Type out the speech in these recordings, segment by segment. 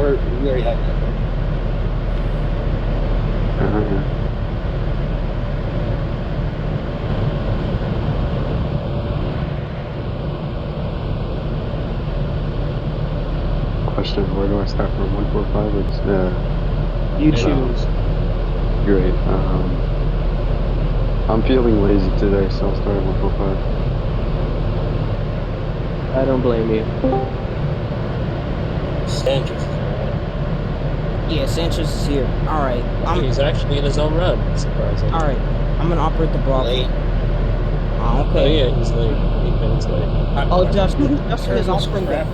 Or we already had that. Question, where do I start from? 145? It's, you choose. Great. I'm feeling lazy today, so I'll start at 145. I don't blame you. Sanchez. Yeah, Sanchez is here. Alright. He's actually in his own run. Surprising. Alright. I'm gonna operate the Bravo. Late. Okay. Oh yeah, he's late. 8 minutes late. Oh, Justin is operating the... crap.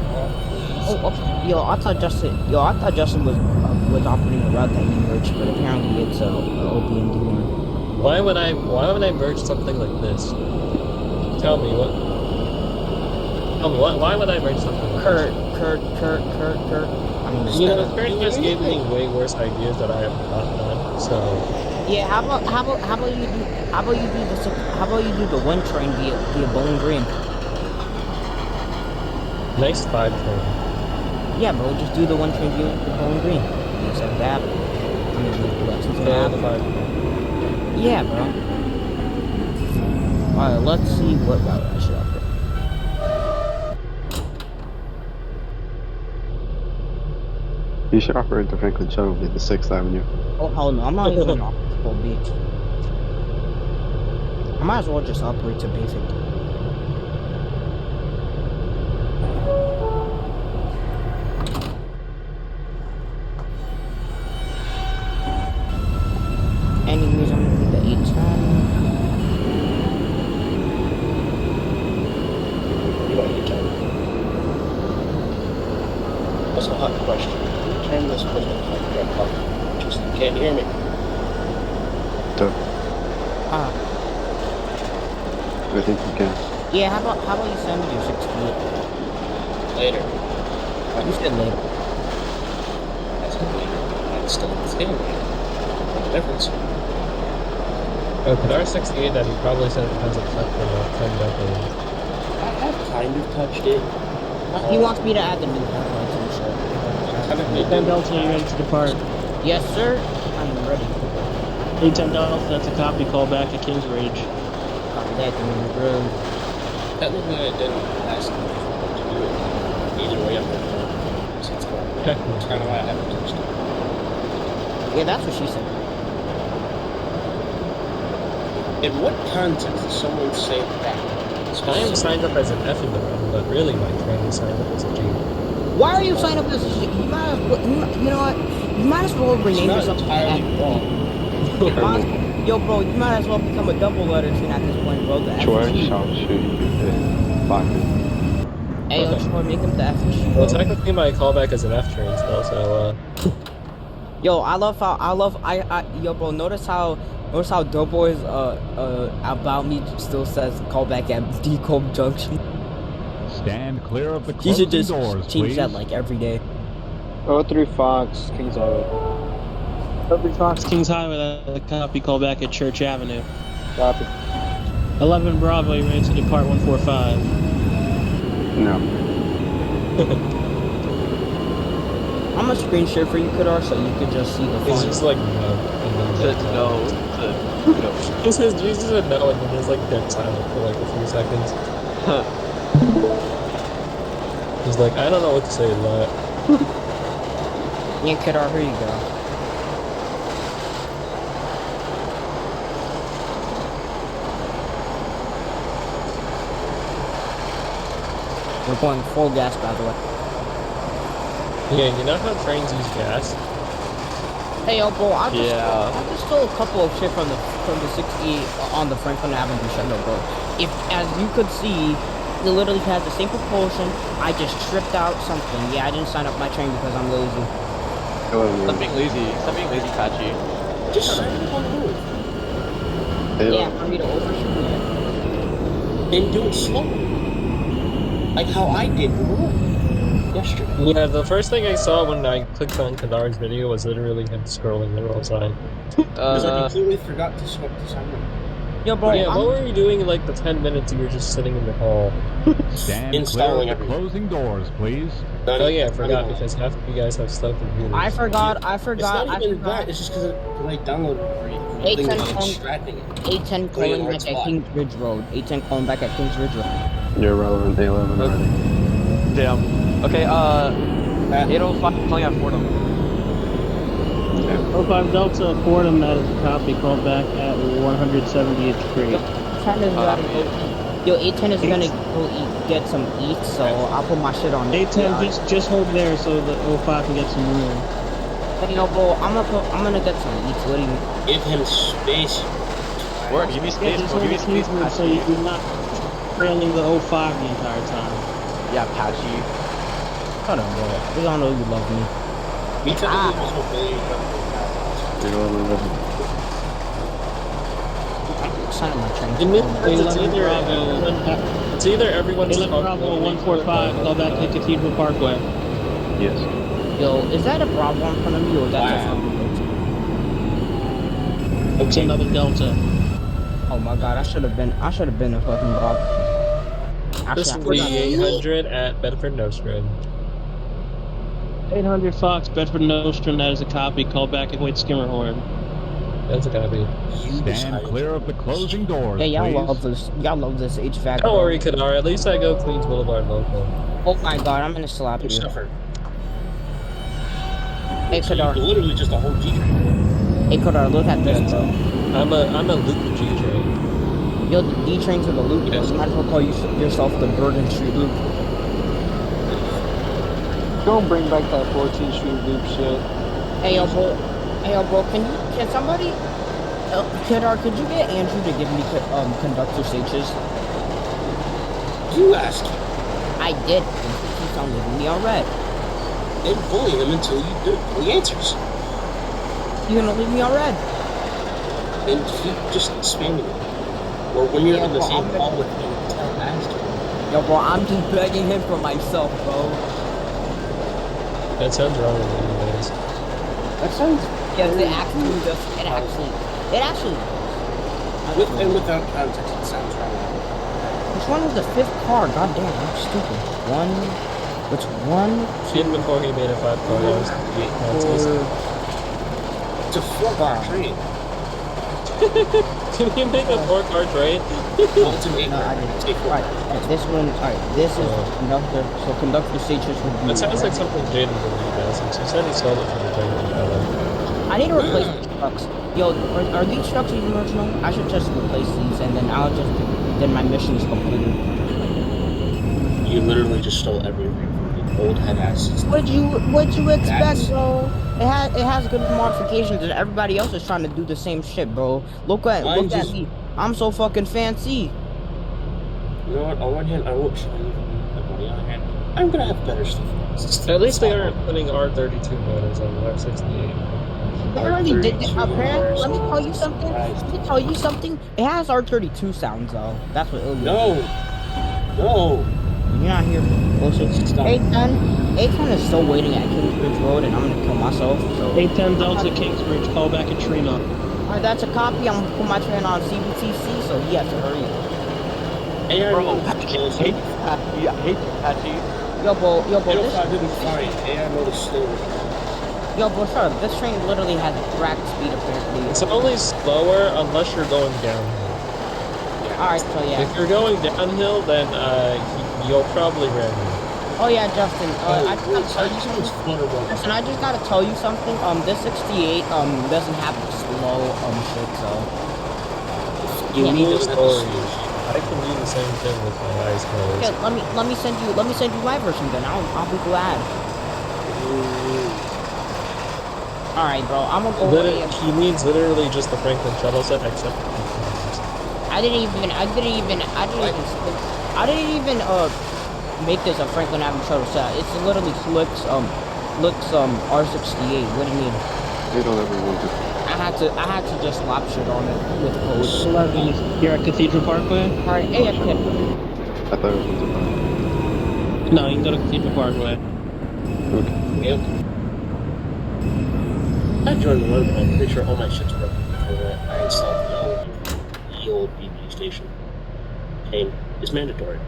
Oh, yo, I thought Justin was operating the route that he merged, but apparently it's OpenBVE one. Why would I merge something like this? Tell me what. Why would I merge something like Kurt. this? I You know, Kurt just gave me way worse ideas that I have not done. So yeah, how about you do the one train via Bowling Green? nice 5 train. Yeah, bro, just do the one train via Bowling Green. It's like that. I mean, The 5. Yeah, bro. Alright, let's see what route I should operate. You should operate the Franklin Shuttle via the 6th Avenue. Oh, hell no, I'm not even gonna operate to Full Beach. I might as well just operate to basic. Anyways, I'm gonna do the 810. That's a hot question. Turn this question like that. Just can't hear me. I think you can. Yeah, how about you send me your 68? Later. You said later. That's later. That's still the same. What difference? Okay, R68 that he probably said has a cut for the 10 decade. I have kind of touched it. He wants me to add the new headlights and shit. A10 Delta, are you ready to depart? Yes, sir. I'm ready. A10 Delta, that's a copy, call back at Kings Ridge. Copy that, I'm in the road. Technically, I didn't ask him to do it. Either way, I'm going to do it. So it's cool. That's kind of why I haven't touched it. Yeah, that's what she said. In what context does someone say that? I am signed up as an F in the run, but really my train is signed up as a G. Why are you signed up as a G? You might as well, you know what? You might as well rename yourself entirely wrong. Yo, bro, you might as well become a double letter train at this point, bro. The F Troy, G. shout, shoot, fuck. Hey, yo, Troy, make him the F G. Well, technically my callback is an F train still, so Yo, yo, bro, notice how Doughboy's about me still says callback at Decomb Junction. Stand clear of the He closing should just doors, change please. that like every day. 03 Fox, Kings Highway. 03 Fox, Kings Highway, that's a copy, call back at Church Avenue. Copy. 11 Bravo, you ready to depart 145? No. I'm gonna screen share for you, Kadar, so you could just see the it's font. just like no. He says Jesus and no, and then there's like dead silent for like a few seconds. He's like, I don't know what to say to that. Yeah, Kadar, here you go. We're going full gas, by the way. Yeah, you know how trains use gas? Hey, yo, bro, I just stole a couple of shit from the 60 on the Franklin Avenue shuttle, bro. If, as you could see, it literally has the same propulsion. I just stripped out something. Yeah, I didn't sign up my train because I'm lazy. Stop being lazy. Stop being lazy, Patchy. Just sign it on the move. Yeah, for me to overshoot it. And do it slow. Like how I did yesterday. Yeah, the first thing I saw when I clicked on Kadar's video was literally him scrolling the roll sign. Because I completely forgot to swap the sign. Yo, bro, Yeah, what were you doing in like the 10 minutes you were just sitting in the hall? Stand clear Installing of the everything. closing doors, please. Oh yeah, I forgot because half of you guys have slow computers. I forgot. It's not even that. It's just because when I downloaded everything, it's extracting it. 810 Putting it in calling the right back at spot. Kings Ridge Road. 810 calling back at Kings Ridge Road. You're relevant, A11 ready. Damn. Okay, 805 calling out Fordham. 05 Delta, Fordham, that is a copy. Call back at 178th Street. 10 is gonna go eat. Yo, 810 is gonna go get some eat, so I'll put my shit on. 810, just hold there so the 05 can get some room. Hey, yo, bro, I'm gonna get some eats. What do you? Give him space. Word, give me Yeah, space, just bro. hold Give the me space, keyboard so Patchy. you're not trailing the 05 the entire time. Yeah, Patchy. Hold on, bro. We all know you love me. Me technically was obeying A11 ready. Sign my train. It's either everyone's 11 Bravo 145, call back to Cathedral Parkway. Yes. Yo, is that a Bravo in front of me or is that just? It's another Delta. Oh my god, I should have been a fucking Bravo. This will be 800 at Bedford Nostrand. 800 Fox, Bedford Nostrum, that is a copy. Call back at Hoyt Skimmerhorn. That's a copy. Stand clear of the closing doors, Yeah, y'all please. love this. Y'all love this HVAC. Don't worry, Kadar. At least I go Queens Boulevard local. Oh my god, I'm gonna slap you. suffer. Hey So Kadar. literally just a whole G train. Hey Kadar, look at this, bro. I'm a loop G train. Yo, the D trains are the loop. Yes. You might as well call yourself the Bergen Street Loop. Don't bring back that 14th Street loop shit. Hey yo, bro. Can somebody? Kadar, could you get Andrew to give me conductor H's? You ask. I did. He keeps on leaving me on red. Then bully him until you do. Until he answers. You gonna leave me on red? And keep just spamming it. Or when you're Yeah, in the bro, same I'm call with him, tell ask him. Yo, bro, I'm just begging him for myself, bro. That sounds wrong with you guys. That sounds. Yeah, it actually. With and without context, it sounds wrong. Which one was the fifth car? God damn, I'm stupid. Which one? Even before he made a 5 car, that was 8 penalties. It's a 4-car train. Can you make a 4-car train? Well, it's an 8-car. I didn't. Take 4. Alright, this one. Alright, this is conductor. So conductor H's would be. That sounds like something Jaden would do, since he said he sold it for the train. I need to replace these trucks. Yo, are these trucks even original? I should just replace these, and then then my mission is completed. You literally just stole everything from the old head asses. What'd you expect, bro? It has good modifications, and everybody else is trying to do the same shit, bro. Look at me. I'm so fucking fancy. You know what? On one hand, I won't show you. On the other hand, I'm gonna have better stuff. At least they aren't putting R32 motors on the R68. Apparently, apparently, let me tell you something. It has R32 sounds, though. That's what it'll No. You're not here. Bullshit. 810 is still waiting at Kingsbridge Road, and I'm gonna kill myself. So 810 Delta Kingsbridge, call back at Trina. Alright, that's a copy. I'm gonna put my train on CBTC, so he has to hurry. Bro, hate Patchy. Yo, bro, this. 805 didn't fine. AI mode is still. Yo, bro, shut up. This train literally has rack speed, apparently. It's only slower unless you're going downhill. Alright, so yeah. If you're going downhill, then you'll probably ram me. Oh yeah, Justin. I just gotta tell you something. Justin, I just gotta tell you something. This 68 doesn't have the slow shit, so. You need the stories. I can do the same thing with my eyes closed. Okay, let me send you my version then. I'll be glad. All right, bro. I'm gonna go away. He means literally just the Franklin shuttle set, except. I didn't even make this a Franklin Avenue shuttle set. It's literally Flick's R160A. What do you mean? They don't ever want to. I had to just slap shit on it with code. 11 is here at Cathedral Parkway. All right, hey, I thought it was a No, you can go to Cathedral Parkway. Okay. Yep. I joined the road, but I'm pretty sure all my shit's broken before I installed the old. the old BB station. And it's mandatory.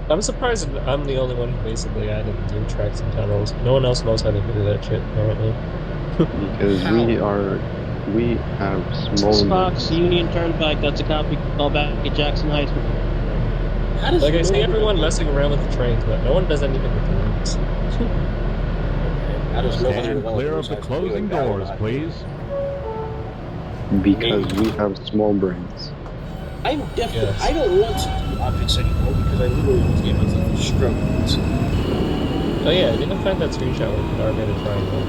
I'm surprised I'm the only one who basically added new tracks and tunnels. No one else knows how to do that shit, apparently. Because we have small Fox brains. Union Turnpike. That's a copy. Call back at Jackson Heights. How does Like, I see nobody- everyone messing around with the trains, but no one does anything with the routes. How does nobody Stand develop clear of the those closing actually doors, valid? please. Because we have small brains. I'm definitely. Yes. I don't want to do objects anymore because I literally want to get myself a stroke. Oh yeah, I didn't find that screenshot with our made a triangle.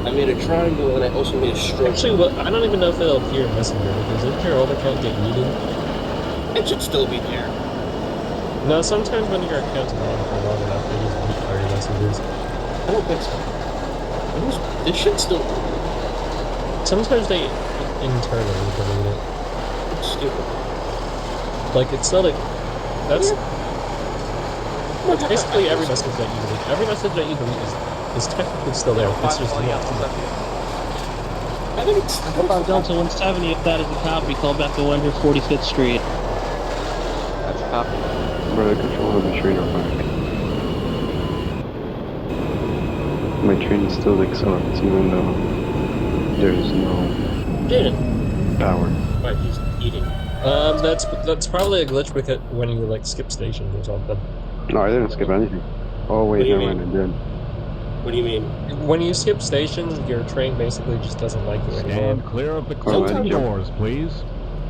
I made a triangle and I also made a stroke. Actually, well, I don't even know if it'll appear in Messenger, because didn't your old account get eaten? It should still be there. No, sometimes when your account's on for long enough, they just delete all your messages. I don't think so. This should still. Sometimes they internally delete it. It's stupid. Like, it's still like... That's... Basically every message that you delete. Every message that you delete is technically still there. It's just Pulling out not. 178. I think it's. Delta 170. If that is a copy, call back to 145th Street. That's a copy. Brother, control of the train are back. My train still accelerates even though there's no Jaden. power. Right, he's eating. That's probably a glitch because when you, like, skip stations or something. No, I didn't skip anything. Oh wait, What do you no, I did. What do you mean? When you skip stations, your train basically just doesn't like you anymore. Stand clear of the Oh, closing I jumped. doors, please.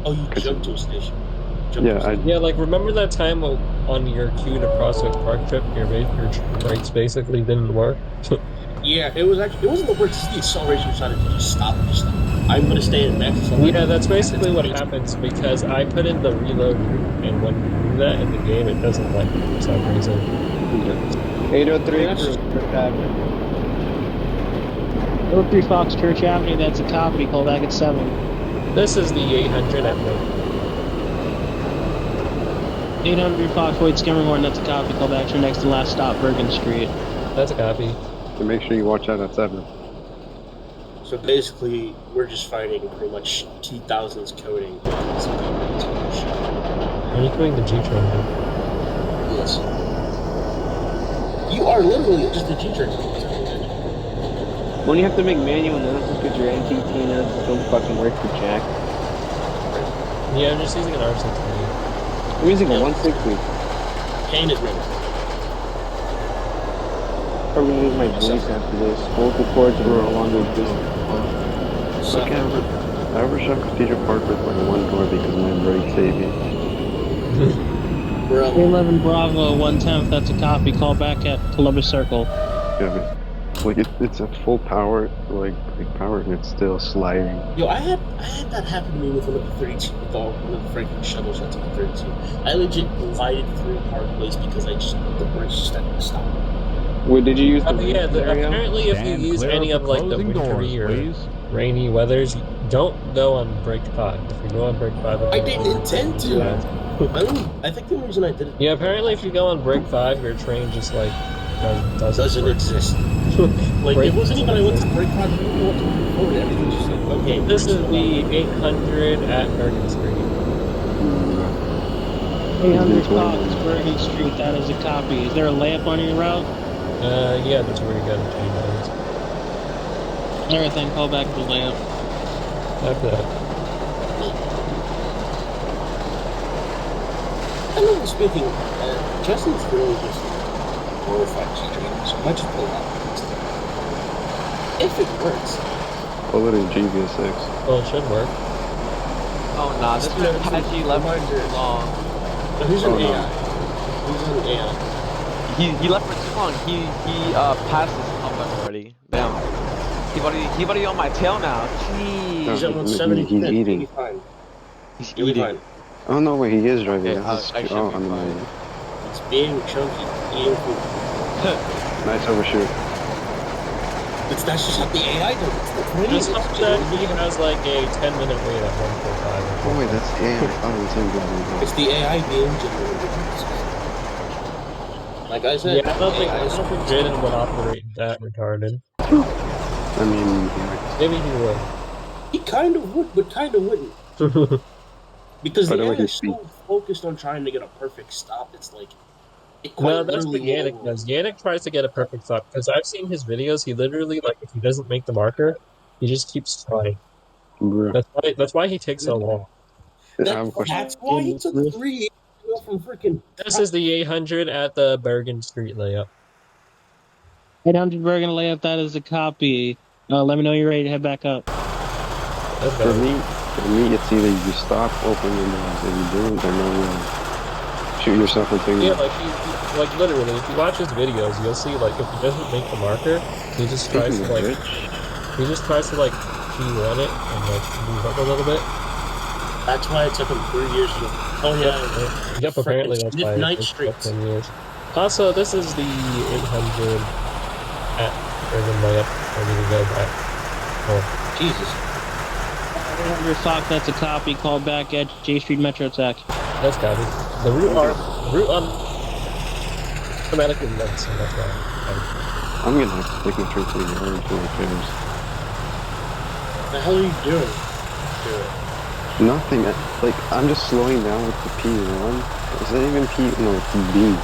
Oh, you jumped to a station. Yeah, Yeah, like, remember that time on your queue to Prospect Park trip, your brakes basically didn't work? Yeah, it wasn't the brakes, it's the acceleration decided to just stop. I'm gonna stay in max acceleration. Yeah, that's basically what happens, because I put in the reload route, and when you do that in the game, it doesn't like it for some reason. 803 That's just- Church Avenue. 03 Fox Church Avenue. That's a copy. Call back at 7. This is the 800 at Wake. 800 Fox Void Skimmerhorn. That's a copy. Call back to your next and last stop, Bergen Street. That's a copy. So make sure you watch out at 7. So basically, we're just fighting pretty much T-1000's coding. Are you doing the G-Train? Yes. You are literally just a G-Train. When you have to make manual announcements because your NTT announcements don't fucking work for Jack. Yeah, I'm just using an R6A. I'm using a 160. Pain is real. I'm gonna use my voice after this. Vocal cords are no longer existent. So, Okay, I wish I could Cathedral Park with like one door because my brakes save me. bro, 11 Bravo 110th. That's a copy. Call back at Columbus Circle. Yeah, but, like it's at full power, like power, and it's still sliding. yo, I had that happen to me with one of the 32, with one of the Franklin shuttles I took the 32. I legit glided through Park Place because the brakes just had to stop. Wait, did you use the Yeah, area? apparently if you Stand use clear any of of the like the closing wintry doors, or please. rainy weathers, don't go on brake 5. If you go on brake 5, I didn't intend to. I think the reason I did it. Yeah, apparently if you go on brake 5, your train just like doesn't work. exist. Like Brake it wasn't even I went to doesn't brake pad, I didn't know what to move forward. Everything's just like okay. This is brakes the are 800 at Bergen Street. 800 Fox Bergen Street. That is a copy. Is there a layup on your route? Yeah, that's where you got the train lines. Everything. Call back to the layup. After that. Generally speaking, Justin's really just glorified G-Train, so I might just pull that. If it works. Pull it in GBS6. Well, it should work. Oh nah, this Yeah, Apache left for too long. So who's an Oh, no. AI? Who's an AI? He left for too long. He passed his combat already. Damn. He already on my tail now. He's Jeez. at 170. He's eating. He'll be fine. He's He'll be eating. fine. Oh no, wait, he is driving. Yeah, This is- I should be I mean, fine. It's being chunky, eating food. nice overshoot. That's just how the AI does it. Just hope that he has like a 10-minute wait at 145. Oh wait, that's the AI. I thought it was him driving. It's the AI being generated. Like I said, Yeah, I don't think AI is- Jaden would operate that retarded. I mean, Maybe he would. He kind of would, but kind of wouldn't. Because By the the way, AI he is speaks. so focused on trying to get a perfect stop. It's like it quite No, that's what literally Yannick does. Yannick tries to get a perfect stop because I've seen his videos. He literally, like, if he doesn't make the marker, he just keeps trying. Bruh. That's why he takes so long. I have a question. That's why he took 3 years to go from freaking. This is the 800 at the Bergen Street layup. 800 Bergen layup, that is a copy. Let me know you're ready to head back up. That's For better. me, it's either you stop, open your doors. If you do, then shoot yourself into Yeah, your. like literally, if you watch his videos, you'll see like if he doesn't make the marker, he just tries to like P1 it and like move up a little bit. That's why it took him 3 years to. Oh yeah. Yep, apparently that's why Night it took streets. 10 years. Also, this is the 800 at Bergen layup. I need to go back. Oh, Jesus. 800 Fox, that's a copy. Call back at J Street Metro Tech. that's got it. The route automatically lets, so that's why. I'm gonna have to take my trip to the R160A-1. What the hell are you doing? Nothing. Like, I'm just slowing down with the P1. Is that even P? No, it's B.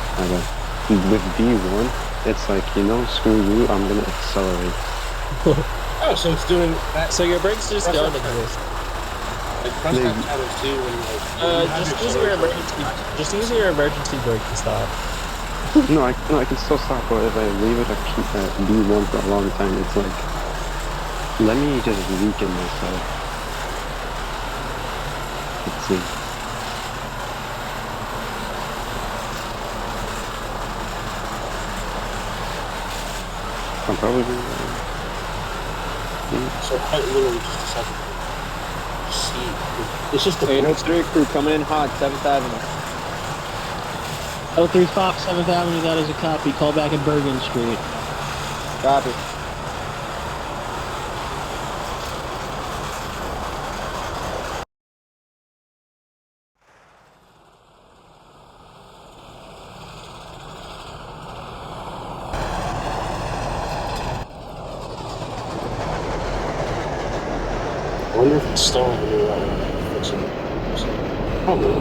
With B1, it's like, screw you, I'm gonna accelerate. Oh, so it's doing that. So your brakes just don't exist. Like press that challenge too, and Just use your emergency brake to stop. No, I can still stop, but if I leave it at B1 for a long time, it's like, let me just weaken myself. Let's see. I'm probably so quite literally just a second. See, it's just the 803 crew coming in hot, 7th Avenue. 03 Fox, 7th Avenue, that is a copy. Call back at Bergen Street. Copy. I wonder if it's still on the new one. Probably.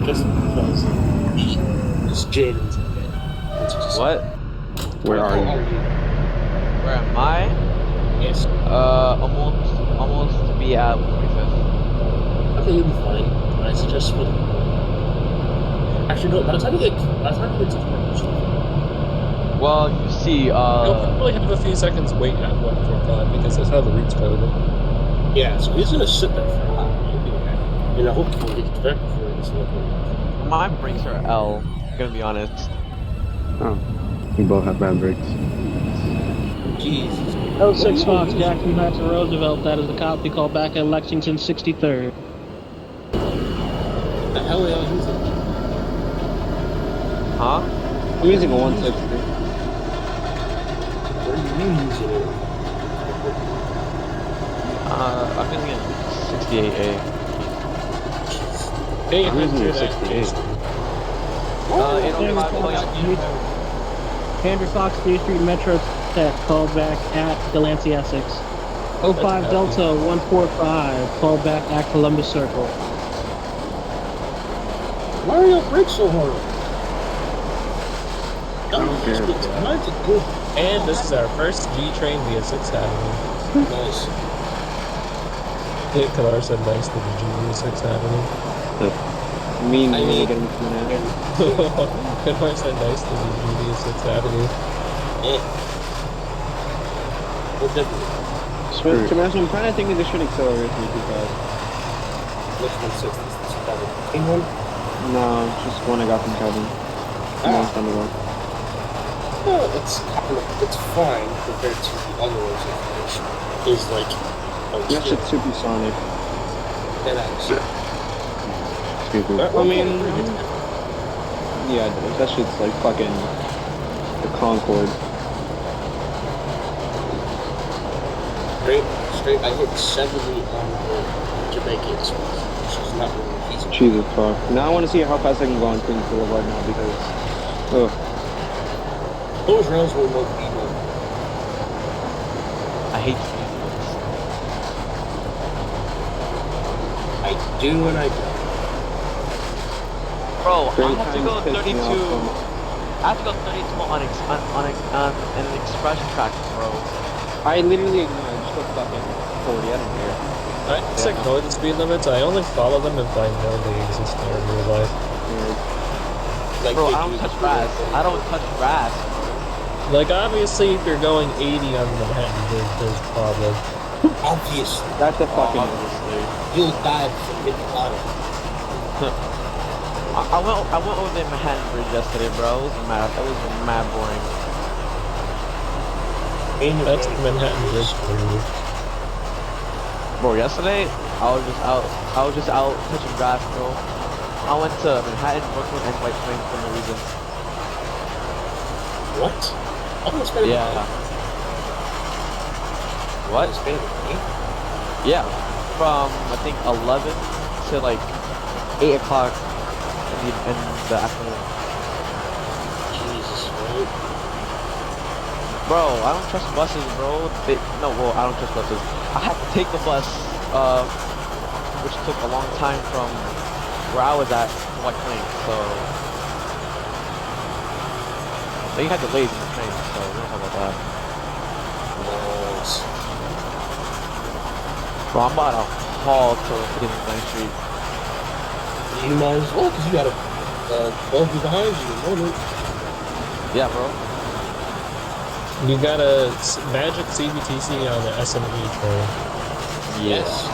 Just because it's Jaden's okay. What? Where are you? Where am I? Yes. Almost to be at 45th. Okay, you'll be fine. I suggest with. Actually, no. By the time you get to Well, you see, You'll probably have a few seconds wait at 145 because that's how the route's coded. yeah, so he's gonna sit there for a while. He'll be okay. And I hope he gets back before it's like. my brakes are L, gonna be honest. Oh, we both have bad brakes. Jesus. 06 Fox, Jackson Jackson Roosevelt, that is a copy. Call back at Lexington 63rd. The hell are y'all using? Huh? I'm using a 160. Where are you using it? I'm using a 68A. 800 68. 805 Andrew Fox, J Street Metro Tech. Call back at Delancey, Essex. 05 Delta 145. Call back at Columbus Circle. Why are your brakes so hard? Mine's a good. And this is our first G train via 6th Avenue. Nice. Kadar said nice to the G via 6th Avenue. Mean I mean- getting Kadar said nice to the G via 6th Avenue. Well, definitely. I'm kind of thinking this should accelerate me too fast. Which 160? This is the pink one? No, just one I got from Kevin. A long time ago. Well, it's fine compared to the other ones, which is like. That shit's supersonic. Excuse me. I mean, yeah, that shit's like fucking the Concorde. Straight, I hit 70 on the Jamaica Express, which is not really easy. Jesus fuck. Now I want to see how fast I can go on Queens Boulevard now because, Those rounds were more people. I hate speed bumps. I do and I don't. Bro, I Great have to times go piss me 32. off I have to go 32 on an express track, bro. I literally ignore. I just go fucking 40. I don't care. I just ignore the speed limits. I only follow them if I know they exist in real life. Like Bro, they I don't do touch the- grass. I don't touch grass. Like, obviously, if you're going 80 on Manhattan, there's a problem. Obviously, That's a fucking. Obviously. you'll die from hitting the bottom. I went over the Manhattan Bridge yesterday, bro. It was mad boring. That's the Manhattan Bridge for you. Bro, yesterday I was just out touching grass, bro. I went to Manhattan, Brooklyn, and White Plains for no reason. What? Oh, it's better Yeah. than me. What? It's better than me. Yeah. From I think 11 to like 8 o'clock in the afternoon. Jesus, right? Bro, I don't trust buses, bro. Well, I don't trust buses. I had to take the bus, which took a long time from where I was at to White Plains, so they had delays in the train, so we don't talk about that. Nice. Bro, I'm about to haul to 59th Street. You might as well, because you got a buggy behind you. No, Yeah, bro. You got a magic CBTC on the SME train. Yes.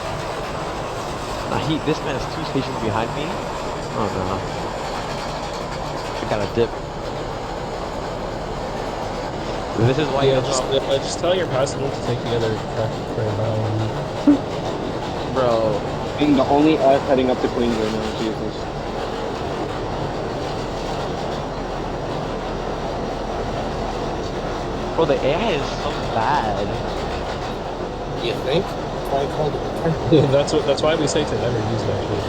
This man is 2 stations behind me. Oh no. I got a dip. This is why Yeah, you just tell your passenger to take the other track train down. bro. Being the only F heading up to Queens right now, Jesus. Bro, the AI is so bad. You think? That's why I called it. That's why we say to never use that shit.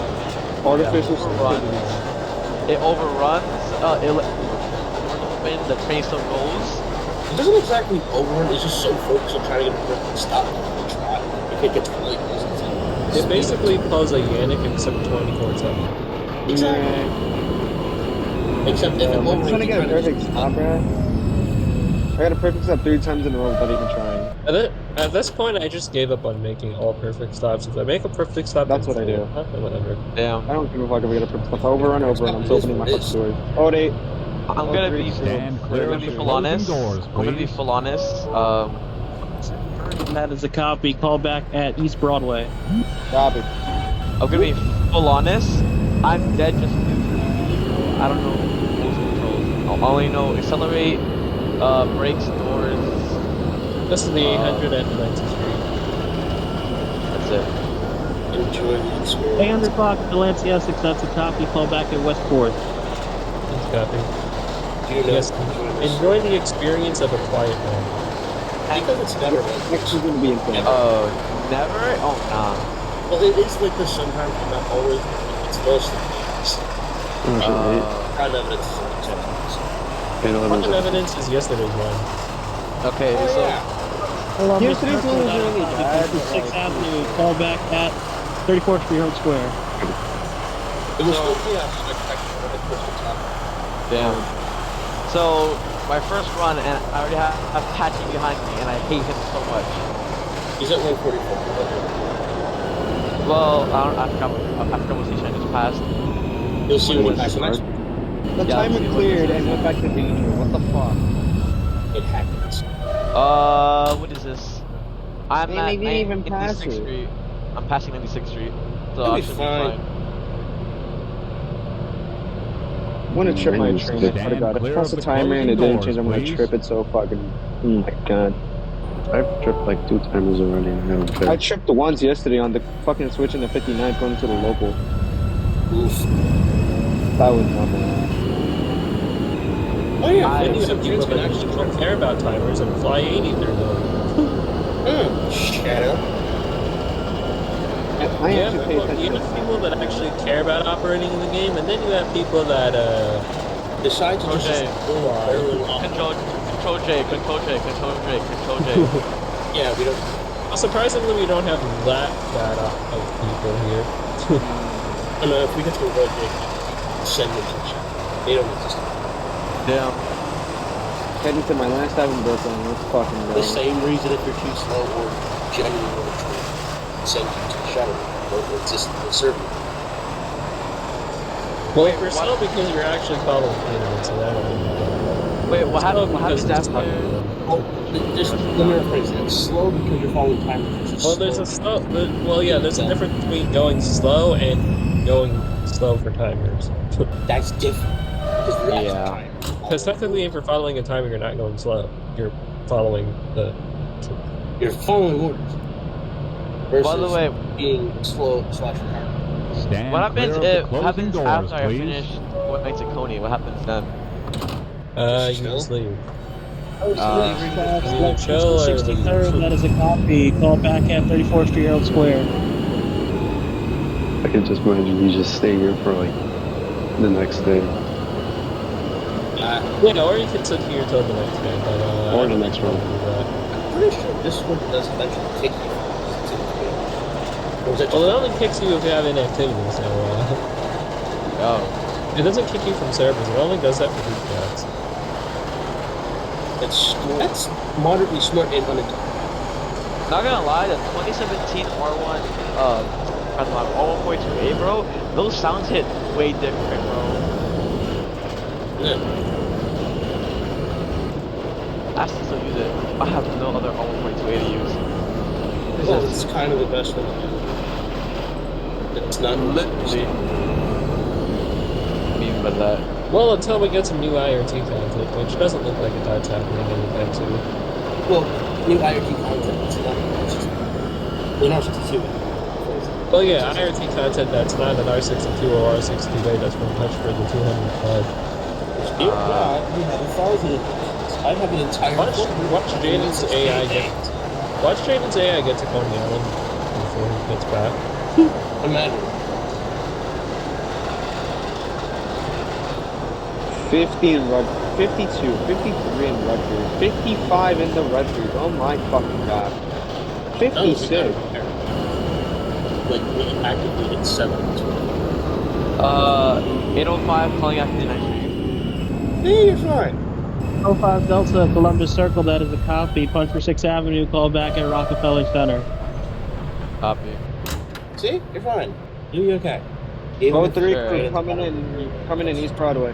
Artificial Overrun. stupidity. It overruns. When the train still goes. It doesn't exactly overrun, it's just so focused on trying to get a perfect stop. If it gets really close, It basically pulls a Yannick except 24/7. Exactly. Except if it I'm overruns, trying to get a perfect stop, bro. I got a perfect stop 3 times in a row without even trying. At this point, I just gave up on making all perfect stops. If I make a perfect stop, That's then what I do. then whatever. Damn. I don't give a fuck if I get a perfect stop. Overrun, I'm still opening my fucking doors. Oh, they. I'm gonna be Stand clear of the full closing honest. doors, I'm gonna be please. full honest. That is a copy. Call back at East Broadway. Copy. I'm gonna be full honest. I'm dead just new to the vehicle. I don't know most controls. I only know accelerate, brakes, doors. This is the 890th Street. That's it. Enjoy the experience. 800 Fox, Delancey Essex. That's a copy. Call back at West 4th. It's copy. Yes, Enjoy the experience of a quiet man. Because it's never like Next is gonna be insane. Never? Oh, nah. well, it is like this sometimes, but not always. It's mostly things. Prime evidence is an exception. Fucking evidence is yesterday's one. Okay, Oh, so yeah. Columbus Yesterday's one was Circle, really copy, bad, to but, 6th like- Avenue. Call back at 34th Street, Home Square. It was still chaos. I can't push the top. damn. So my first run, and I already have Patchy behind me, and I hate him so much. He's at 144. Well, I forgot what station I just passed. You'll see when you pass the next one. The Yeah, timer let's see what cleared this is. and went back to danger. What the fuck? It happens. What is this? I'm Man, at they didn't even pass 96th it. Street. I'm passing 96th Street, so You'll I be should fine. be fine. I'm gonna trip my train. I swear to God. If I press the timer and it didn't change, I'm gonna trip it so fucking. Oh my God. I've tripped like 2 times already and I haven't I tripped. tripped once yesterday on the fucking switch in the 59 going to the local. Oof. That was nothing. Oh yeah, And you some have trains people can that actually don't care about timers and fly 80 through them. Shut up. I You actually pay have attention to people that actually care about operating in the game, and then you have people that Decide to just Okay. barely off. Control J, Control J, Control J, Control J. Yeah, we don't. Well, surprisingly, we don't have that data of people here. I know if we get to a road, they send them to the shop. They don't exist. Damn. Heading to my last album built on. Let's fucking go. The same reason if you're too slow or genuinely send you to the shuttle. Or just the server. Well, if you're slow because you're actually following candidates, so that Wait, what happens after? Oh, just let me rephrase that. Slow because you're following timers. Well, there's a slow. Well, yeah, there's a difference between going slow and going slow for timers. That's different. Yeah. Because technically, if you're following a timer, you're not going slow. You're following the. You're following orders. Versus By the way, being slow / timer. Stand what happens clear of if the closing doors, after I please. finish going to Coney? What happens then? You just leave. Chill 63rd, that is a copy. Call back at 34th Street Herald Square. I can just imagine you just stay here for like the next day. Yeah, or you can sit here till the next day, but Or the next one. I'm pretty sure this one does eventually kick you. Well, it only kicks you if you have inactivity, so Oh. it doesn't kick you from servers. It only does that for group chats. That's moderately smart and unintentional. Not gonna lie, the 2017 R1, R142A, bro, those sounds hit way different, bro. Yeah. I still use it. I have no other R142A to use. Well, it's kind of the best one. It's not literally. I mean, but that. Well, until we get some new IRT content, which doesn't look like that's happening anytime soon. Well, new IRT content, it's not. It's just, they don't have to do it. Well, yeah, IRT content that's not an R62 or R62A that's been punched for the 205. Dear God, we have 1,000 of these. I have an entire. Watch Jaden's AI get. Watch Jaden's AI get to Coney Island before he gets back. Imagine. 50 in Rutgers, 52, 53 in Rutgers, 55 in the Rutgers. Oh my fucking god. 56. Like, we actively hit 7. 805 calling after the next week. Yeah, you're fine. 05 Delta, Columbus Circle, that is a copy. Punch for 6th Avenue, call back at Rockefeller Center. Copy. See? You're fine. You'll be okay. 03 Sure. coming in East Broadway.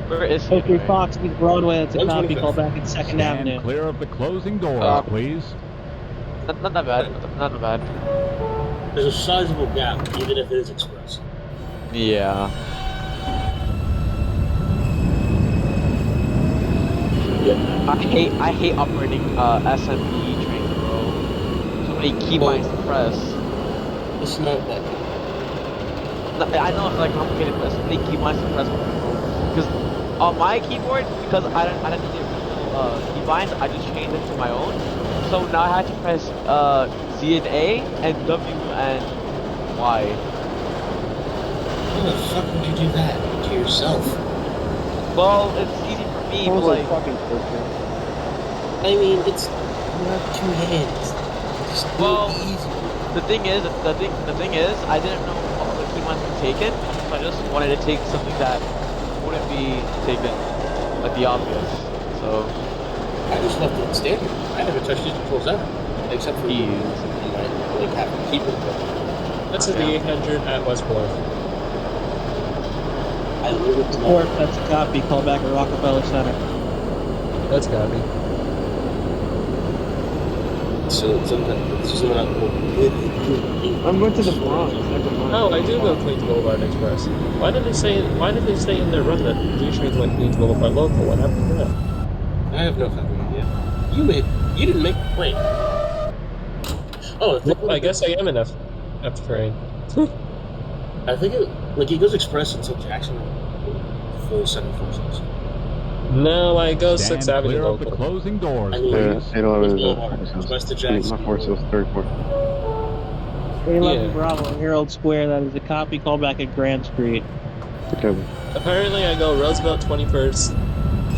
Where is he? 03 Anyway? Fox, East Broadway, that's a copy. 125. Call back at 2nd Stand Avenue. clear of the closing doors, please. Not that bad. Not that bad. There's a sizable gap, even if it is express. Yeah. Yeah. I hate operating SMP trains, bro. So many keybinds to press. It's not that. I know it's like complicated, but so many keybinds to press. Because on my keyboard, because I didn't need keybinds, I just changed it to my own. So now I had to press Z and A and W and Y. How the fuck would you do that to yourself? Well, it's easy for me, but like. fucking perfect. I mean, it's not 2 hands. It's Well, easy. the thing is, I didn't know all the keybinds were taken, so I just wanted to take something that wouldn't be taken, like the obvious. So. I just left it standard. I never touched these controls ever, except for you. Like having to keep it. That's in the 800 at Westport. I literally Fourth, that's a copy. Call back at Rockefeller Center. That's gotta be. So sometimes this is not. I'm going to the Bronx. Never mind. Oh, I do know Queens Boulevard Express. Why did they say in their run that G trains went Queens Boulevard local? What happened to that? I have no fucking idea. You didn't make the plane. Oh, I guess I am enough to train. I think it goes express until Jackson, full 746. No, I go 6th Stand Avenue clear of the local. closing doors, I mean, please. 811 is West to my Jackson. force is 34. 11 Yeah. Bravo, Herald Square, that is a copy. Call back at Grand Street. Okay. Apparently, I go Roosevelt 21st,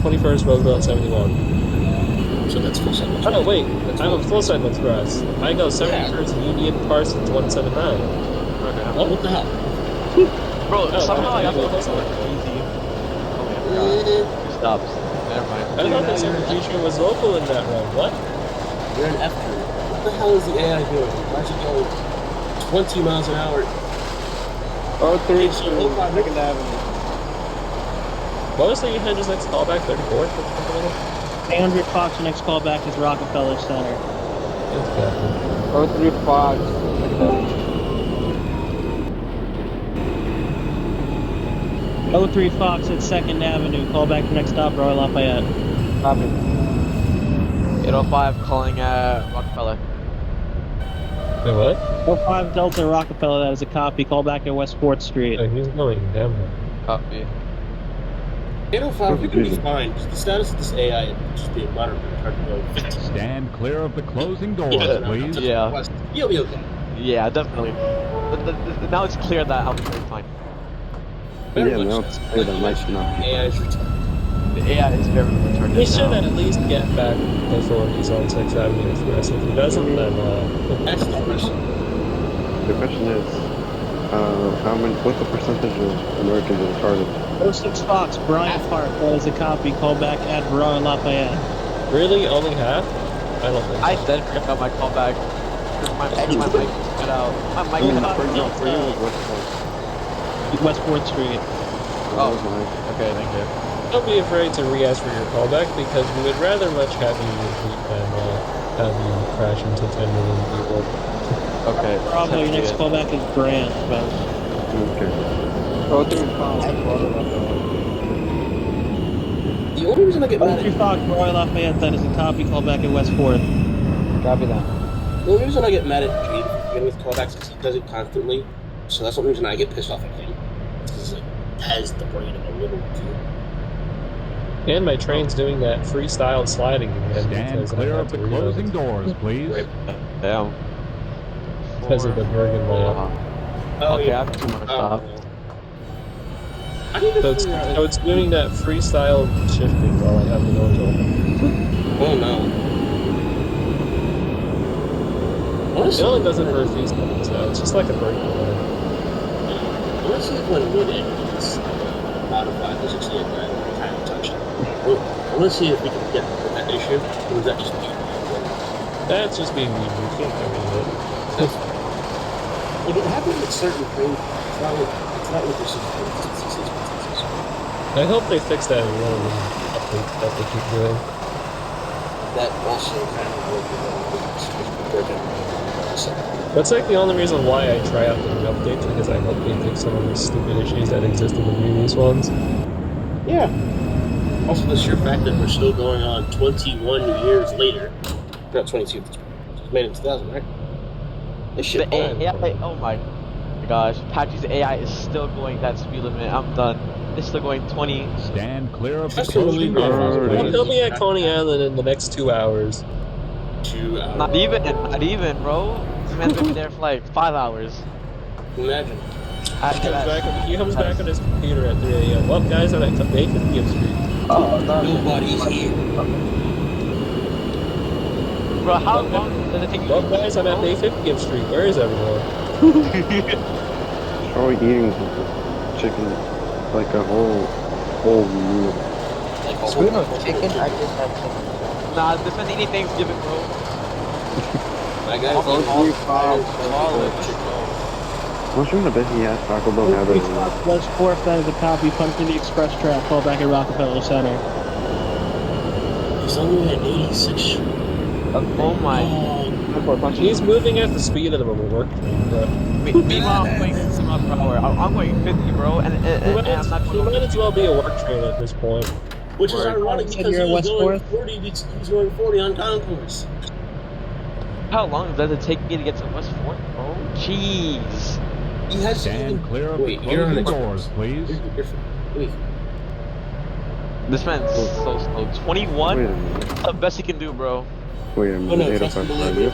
21st Roosevelt 71. So that's full side. Oh wait, I'm a full side express. I go 71st Union Parsons 179. Oh, what the hell? Bro, Oh, somehow I got wow. the easy. Oh my god. Two stops. Never mind. I thought the Super Future was local in that run. What? You're an F turn. What the hell is the AI doing? Why is it going 20 miles an hour? Oh, 3 It's so low, Second Avenue. What was the Hender's next callback? 34th? 800 Fox, your next callback is Rockefeller Center. Oh, 3 Fox. Second Avenue. 03 Fox at 2nd Avenue. Callback your next stop, Royal Lafayette. Copy. 805 calling at Rockefeller. Wait, what? 05 Delta Rockefeller, that is a copy. Callback at West 4th Street. Oh, he's going down. Copy. 805, you're gonna be fine. The status of this AI is just being moderately hard to go. Stand clear of the closing doors, please. Yeah. You'll be okay. Yeah, definitely. But now it's clear that I'll be very fine. Very Yeah, much now so. it's clear that might not be. AI is retarded. The AI is very retarded He should now. at least get back before he's on 6th Avenue Express. If he doesn't, then That's the question. The question is, what's the percentage of Americans are retarded? 06 Fox, Bryant Park, that is a copy. Callback at Royal Lafayette. really only half? I don't think so. I then forgot my callback. My mic cut out. My mic cut out. For example, for you, West Coast. West 4th Street. Oh, okay, thank you. Don't be afraid to re-ask for your callback because we would rather much have you repeat than have you crash into 10 million people. Okay. Bravo, your next callback is Grant. But Okay. Oh, 3 Fox. The only reason I get mad 03 at Fox, Royal Lafayette, that is a copy. Callback at West 4th. Copy that. the only reason I get mad at Jade for getting his callbacks is because he does it constantly. So that's the only reason I get pissed off at him. It's because he has the brain of a little kid. And my train's doing that freestyle sliding again Stand because I clear have of the to reload closing doors, plees. Right. Damn. because of the Bergen layout. Oh, Okay, I yeah. have 2 more stops. I need to So it's, figure out. so it's doing that freestyle shifting while I have the doors open. Oh no. It Honestly, only does it for a few seconds though. It's just like a break. I want to see if when mid-end is modified, there's actually a kind of touch. I want to see if we can get that issue, or is that just me? That's just being weird. You can't carry it. Like, it happens with certain things. It's not with your 6. I hope they fix that in one of the updates that they keep doing. That also kind of working. That's like the only reason why I try out the new updates because I hope they fix some of the stupid issues that exist in the previous ones. Yeah. Also, the sheer fact that we're still going on 21 years later. Not 22. It was made in 2000, right? This shit. The AI, oh my gosh. Apache's AI is still going that speed limit. I'm done. It's still going 20. Stand clear of the That's the closing really doors, good please. He'll be at Coney Island in the next 2 hours. 2 hours. Not even, bro. This man's been there for like 5 hours. Imagine. He comes back on his computer at 3 a.m. Well, guys, I'm at Bay 50th Street. Nobody's here. Bro, how long does it take you Well, to guys, I'm at Bay 50th Street. Where is everyone? Probably eating chicken, like a whole meal. Like a Spoon whole of chicken? I just had chicken. Nah, this man's eating Thanksgiving, bro. My guys All eat the fires, I'm sure the best he has Taco Bell now 03 that Fox, West 4th, that is a copy. Punching the express track. Callback at Rockefeller Center. He's only at 86. Oh my. He's moving at the speed of the work train, bro. Meanwhile, I'm going 50 miles per hour. I'm going 50, bro, and I'm not He going might over as well be a work train at this point. Which is Word. ironic Said because you're he at was West going 4th? 40. He was going 40 on concourse. How long does it take me to get to West 4th, bro? Jeez. He has Stand clear of Wait, the you're on closing a- doors, please. Wait. This man's so slow. 21? Wait a minute. That's the best he can do, bro. Wait a Oh minute. no, 805 trust and believe you? me.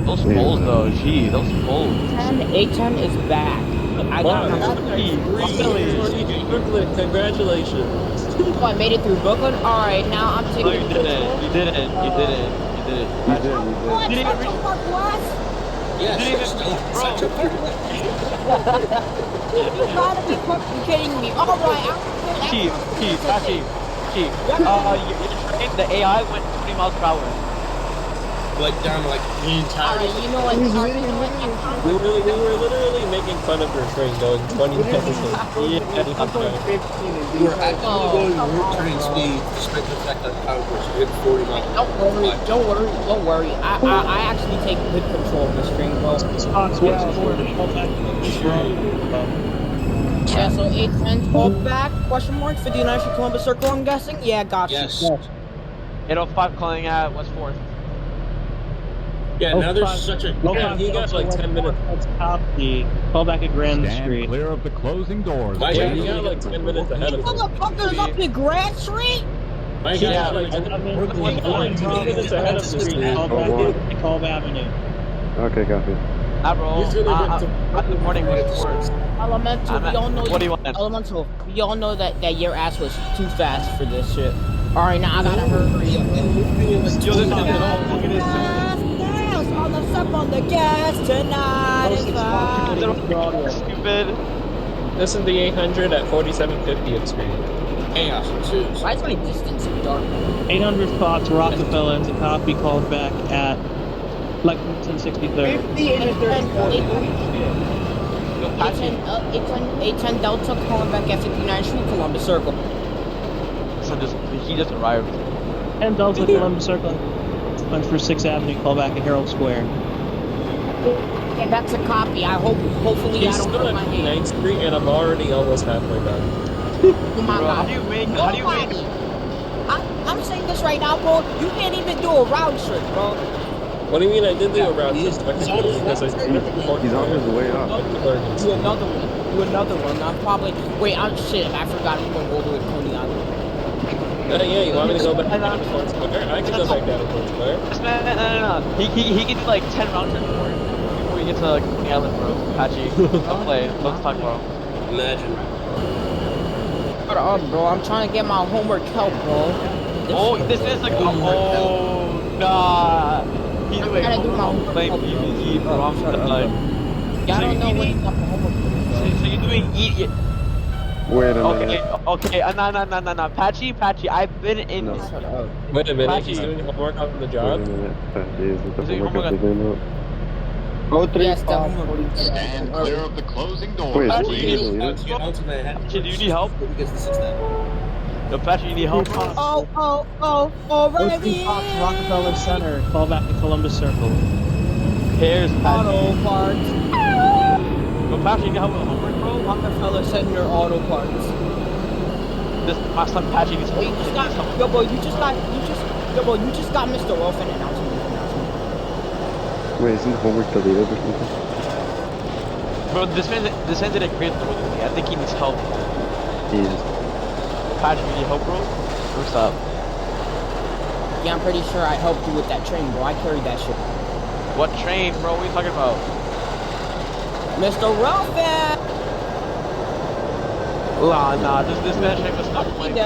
Those poles though, gee, those poles. A10 is back. I got my Brooklyn, congratulations. Oh, I made it through Brooklyn. All right, now I'm taking No, you didn't. You didn't. You didn't. You didn't. You did, you did. What? You didn't even Central Park West? Yes, You didn't yes, even- no, bro. Central Park West. You gotta be fucking kidding me. All right, Chief. Your train, the AI went 20 miles per hour. Like down like the All entire. right, you know what? All right, you know what? We were literally making fun of your train going 20 miles per hour. We were actually going route train speed, despite the fact that Concourse hit 40 miles. Don't worry. I actually take good control of this train, bro. Spots, what's the board? Yeah, so 810's all back? Question mark for the United States Columbus Circle, I'm guessing? Yeah, got Yes. you. 805 calling at West 4th. Yeah, now there's such a Yeah, he got like 10 minutes. Copy. Call back at Grand Stand Street. clear of the closing doors, My Yeah, please. he got like 10 minutes ahead of us. Motherfuckers up in Grand Street? My God, Yeah, like, like, we're going he got like 2 minutes ahead of us. Call Avenue. Okay, copy. Nah, bro. He's gonna get to I'm reporting West 4th. Elemental, I'm we all at- know what do you want? Elemental, we all know that your ass was too fast for this shit. Alright, now I gotta hurry up. Yo, this is Gas on the step on the gas tonight is fine. stupid. This is the 800 at 4750 of speed. chaos ensues. Why is my distance so dark? 800 spots, Rockefeller, and a copy called back at Lexington 63rd. 810 Delta calling back at 59th Street, Columbus Circle. So he just arrived. 10 Delta, Columbus Circle. Went for 6th Avenue, call back at Herald Square. Yeah, that's a copy. Hopefully He's I don't still hurt my at hand. 9th Street and I'm already almost halfway done. Oh my Bro, god. how do you make? I'm saying this right now, bro. You can't even do a round trip, bro. What do you mean I did do a route trip He's technically because I started before He's on his way up. Do another one. Do another one. I'm probably. Wait, I'm shit. I forgot I'm going all the way to Coney Island. Yeah, you want me to go back down to Fort Square? I can go back down to Fort Square. No. He can do like 10 round trips before we get to Coney Island, bro. Patchy. Don't play. Let's talk, bro. Imagine. Shut up, bro. I'm trying to get my homework help, bro. This is like nah. He's doing gotta do my homework homework. playing PvG, bro. I'm done. Y'all don't know what the homework is. So you're doing eat. Wait a minute. Okay. Nah. Patchy. I've been in No. this. Wait a minute, Patchy. he's doing homework on the Wait job? a minute. Is it Is the it homework homework? of the game? Yes, the homework. Stand clear of the closing doors, Wait, Patchy, please. you need do you need help? Yo, Patchy, you need help, bro? Oh, Ocean Fox, already. Rockefeller Center, call back at Columbus Circle. Who cares, Patchy? Auto parts. Yo, Patchy, you need help with homework, bro? Rockefeller Center Auto Parts. This my son Patchy needs help. You just got, yo, bro, you just got Mr. Wolfen announcement. Wait, isn't the homework deleted or something? Bro, this man didn't create the with me. I think he needs help. Jesus. Patchy, you need help, bro? What's up? Yeah, I'm pretty sure I helped you with that train, bro. I carried that shit. What train, bro? What are you talking about? Mr. Wolfen! Nah, this man train was stuck playing He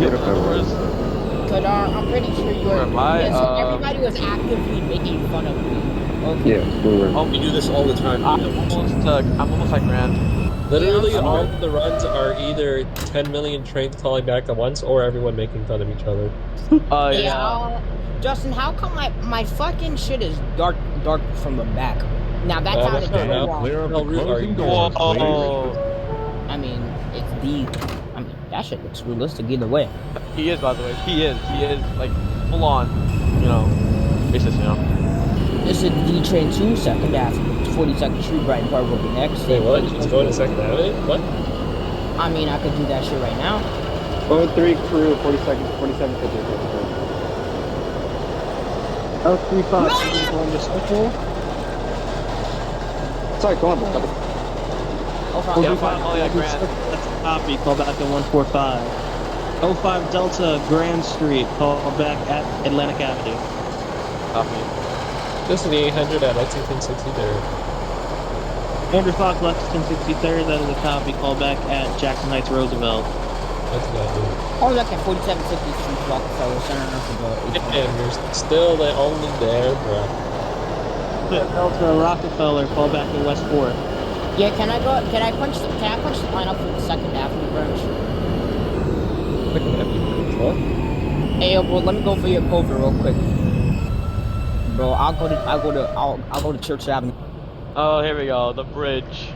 did. Cause I'm pretty sure you were. Where am I? Yeah, so everybody was actively making fun of me. Okay. Yeah, we were. We do this all the time. I'm almost like grand. Literally, Yeah, I'm all sorry. of the runs are either 10 million trains calling back at once or everyone making fun of each other. Yeah. Justin, how come my fucking shit is dark from the back? Now that sounded that's good. not Stand clear of the No, really, closing doors, please. Whoa. I mean, that shit looks realistic either way. He is, by the way. He is like full on, racist, This is D train 2, second half, 42nd Street, Brighton Park will be next. Wait, what? He's going to 2nd Avenue? What? I mean, I could do that shit right now. 03 crew, 42nd, 47th. L35, Columbus Circle. Sorry, Columbus. Yeah, fine, only at Grand. That's a copy, call back at 145. 05 Delta, Grand Street, call back at Atlantic Avenue. Copy. This is the 800 at Lexington 63rd. Andrew Fox, Lexington 63rd. That is a copy. Call back at Jackson Heights, Roosevelt. That's about it. Call back at 4760 Street, Rockefeller Center, Norfolk. And you're still the only there, bro. Delta Rockefeller. Call back at West 4th. Yeah, can I punch the line up for the 2nd Avenue branch? What? Hey, yo, bro, let me go for your cover real quick. Bro, I'll go to Church Avenue. Oh, here we go. The bridge.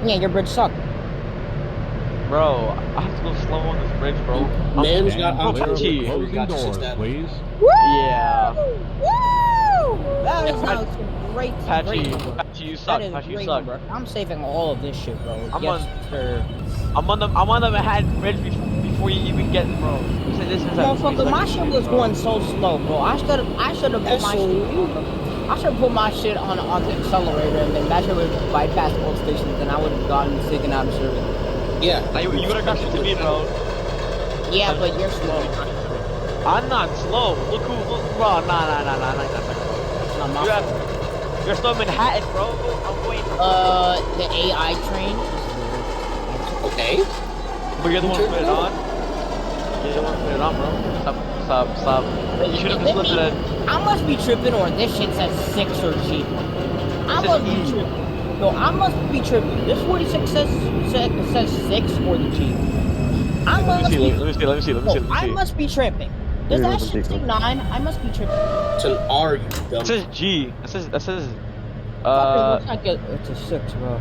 Yeah, your bridge sucked. Bro, I have to go slow on this bridge, bro. Man's got I'm Clear of the touchy. closing doors, please. Yeah. Woo! That is Pat- now great. Patchy, great number. Patchy, you That suck. is Patchy, you great suck. number. I'm saving all of this shit, bro. I'm Yes, sir. I'm on the Manhattan Bridge before you even get, bro. You said this is Motherfucker, my shit was going so slow, bro. I should have put my shit on the accelerator, and then that shit would bypass all stations, and I would have gotten taken out of service. Yeah. You would have crashed into me, bro. Yeah, but you're slow. I'm not slow. Look, bro. Nah. It's not my fault. You're still in Manhattan, bro. I'm waiting. The AI train. Okay. But you're the one who put it on. You're the one who put it on, bro. Stop. You should have just listened. I must be tripping, or this shit says 6 or G. I must be tripping. No, I must be tripping. This 46 says 6 or the G. Let me see. I must be tripping. Does that shit say 9? I must be tripping. It's an R, you dumb. It says G. It says Fucking looks like it's a 6, bro.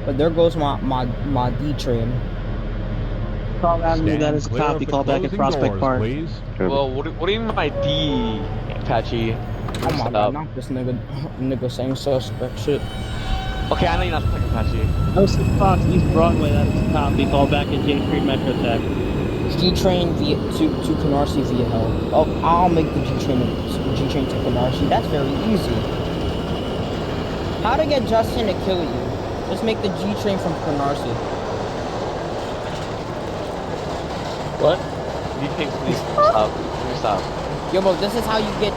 But there goes my D train. Call Avenue. Stand That is a clear copy. of the Call back at closing Prospect doors, Park. please. Well, what do you mean by D, Patchy? Oh my god, not this nigga saying suspect shit. Okay, I know you're not talking Patchy. 06 Fox, East Broadway. That is a copy. Call back at J Street Metro Tech. G train via to Canarsie via hell. Oh, I'll make the G train to Canarsie. That's very easy. How to get Justin to kill you? Let's make the G train from Canarsie. What? Please stop. Yo, bro, this is how you get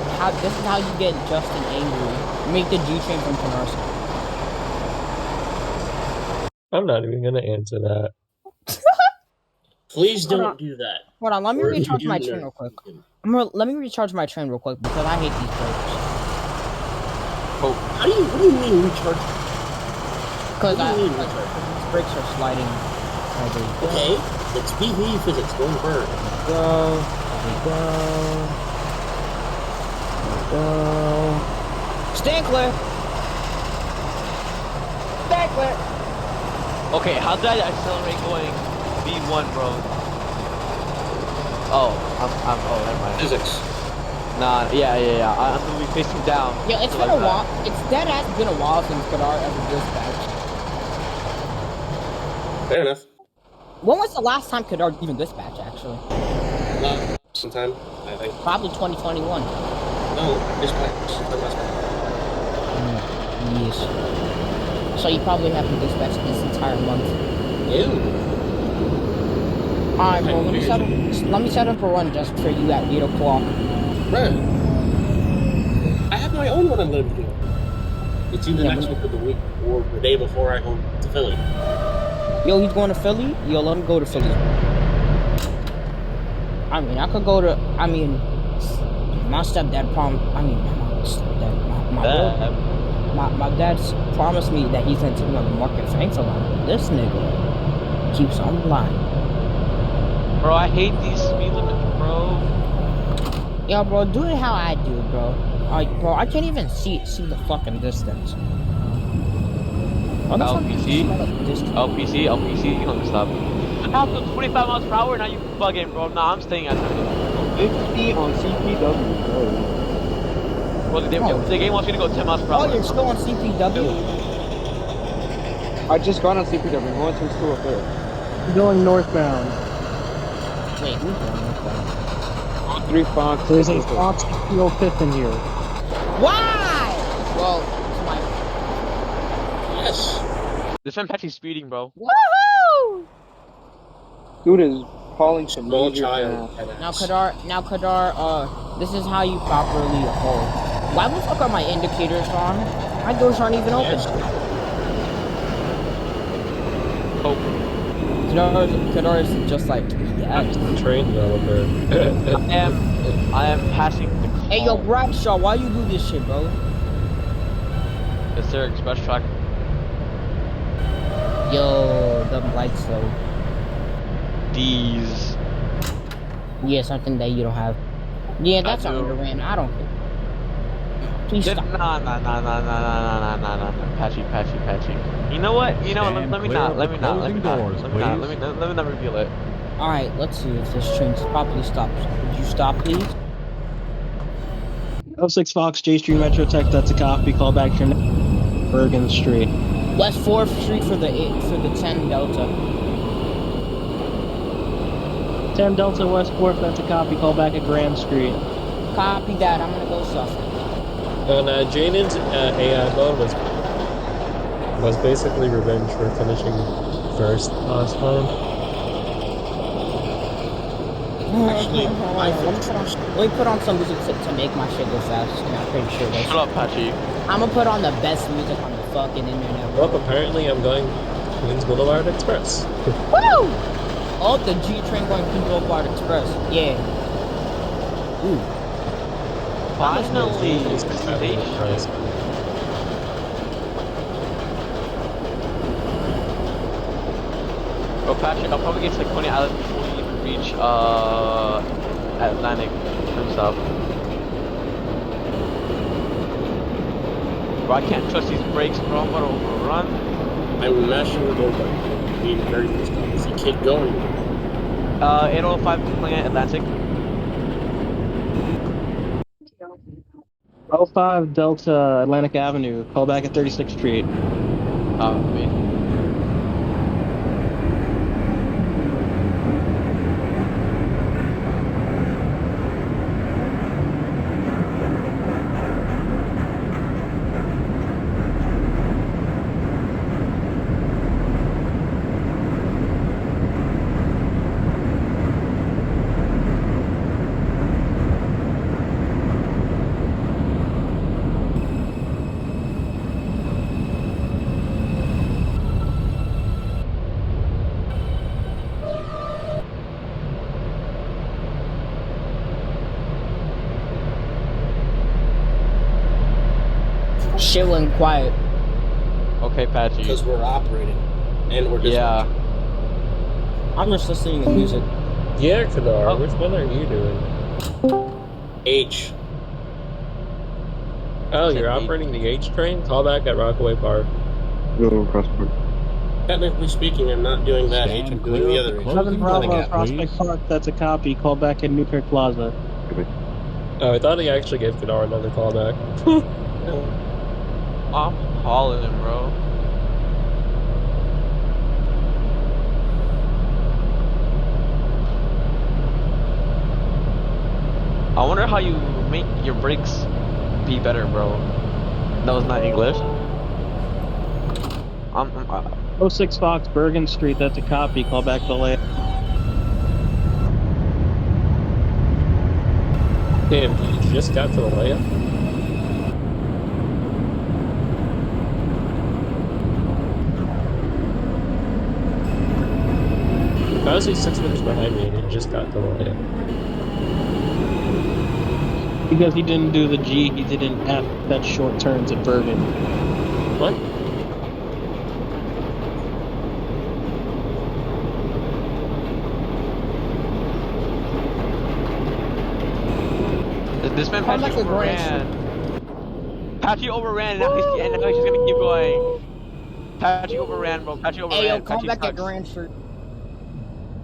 Justin angry. Make the G train from Canarsie. I'm not even gonna answer that. Please don't do that. Hold on, let me Or if you recharge do, my no, train real quick. you can- Let me recharge my train real quick because I hate these brakes. What do you mean recharge? Because What do you mean these recharge? brakes are sliding. Okay, it's BV physics, don't burn. There we go. Stand clear. Okay, how did I accelerate going B1, bro? Oh, oh, never mind. Physics. Nah, yeah. I'm gonna be facing down. Yeah, it's been a while. It's dead ass been a while since Kadar ever dispatched. Fair enough. When was the last time Kadar even dispatched, actually? Sometime, I think. Probably 2021. No, dispatch. Sometime last month. Yes. So you probably haven't dispatched this entire month. Ew. Alright, bro, let me set up a run just for you at 8 o'clock. Bruh. I have my own one I'm gonna be doing. It's either Yeah, next week or the week or the day before I go to Philly. Yo, he's going to Philly? Yo, let him go to Philly. I mean, I could go to, my stepdad my dad's promised me that he's gonna take me on the market Frankfurt line. This nigga keeps on lying. Bro, I hate these speed limits, bro. Yo, bro, do it how I do, bro. Bro, I can't even see the fucking distance. LPC, you don't stop. I have to 25 miles per hour, now you bugging, bro. Nah, I'm staying at 50 on CPW, bro. Well, the game wants you to go 10 miles per hour. Oh, you're still on CPW? I just got on CPW, I'm going to a school up there. You're going northbound. Wait, who's going northbound? 3 Fox. There's a Fox 5th in here. Why? Well, it's my... Yes. This man Patchy's speeding, bro. Woohoo! Dude is calling some Small major child. math. Now Kadar, this is how you properly hold. Why the fuck are my indicators on? My doors aren't even open. Yes. Kadar is just like, yes. Train developer. I am passing the call. Hey, yo, Bradshaw, why you do this shit, bro? Is there express track? Yo, the lights slow. These. Yeah, something that you don't have. Yeah, that's I do. underran. I don't care. Please stop. Nah. Patchy. You know what? Let me not reveal it. All right, let's see if this train properly stops. Would you stop, please? 06 Fox, J Street Metro Tech, that's a copy. Call back to Bergen Street. West 4th Street for the 10 Delta. 10 Delta West 4th, that's a copy. Call back at Grand Street. Copy that. I'm gonna go suffer. And Jaden's AI mode was basically revenge for finishing first last time. Actually, let me put on some music to make my shit go fast. And I'm pretty sure that's. Shut up, Patchy. I'm gonna put on the best music on the fucking internet. Well, apparently I'm going Queens Boulevard Express. Woo! Oh, the G train going Queens Boulevard Express. Yeah. Ooh. Finally, Bro, Patchy, I'll probably get to like Coney Island before you even reach Atlantic and stuff. Bro, I can't trust these brakes, bro. I'm gonna overrun. I'm mashing the go button. Being very pissed off. Is the kid going? 805 pulling at Atlantic. 05 Delta Atlantic Avenue. Call back at 36th Street. Me. Shit went quiet. Okay, Patchy. Because we're operating. And we're just I'm just listening to music. Yeah, Kadar, which one are you doing? H. Oh, you're operating the H train? Call back at Rockaway Park. No, crossword. Technically speaking, I'm not doing that H. I'm doing the other H. 7 Bravo Gap, Prospect please. Park, that's a copy. Call back at Newkirk Plaza. Oh, I thought he actually gave Kadar another callback. I'm calling him, bro. I wonder how you make your brakes be better, bro. That was not English. 06 Fox, Bergen Street, that's a copy. Call back to late. Damn, you just got to the layup? How is he 6 minutes behind me and he just got to the layup? Because he didn't do the G, he didn't have that short turns at Bergen. What? This man Call Patchy back at overran. Patchy overran, and now he's gonna keep going. Patchy overran, bro. Patchy overran. Hey, yo, call Patchy back at sucks. Grand Street.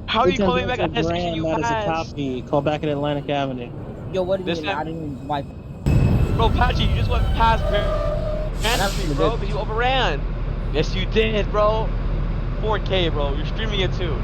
How are you 10 calling back Delta at that section Grand, you that is a passed? copy. Call back at Atlantic Avenue. Yo, what do you This mean? man- I didn't wipe. Bro, Patchy, you just went past Grand Street, bro, because you overran. Yes, you did, bro. 4K, bro. You're streaming it too.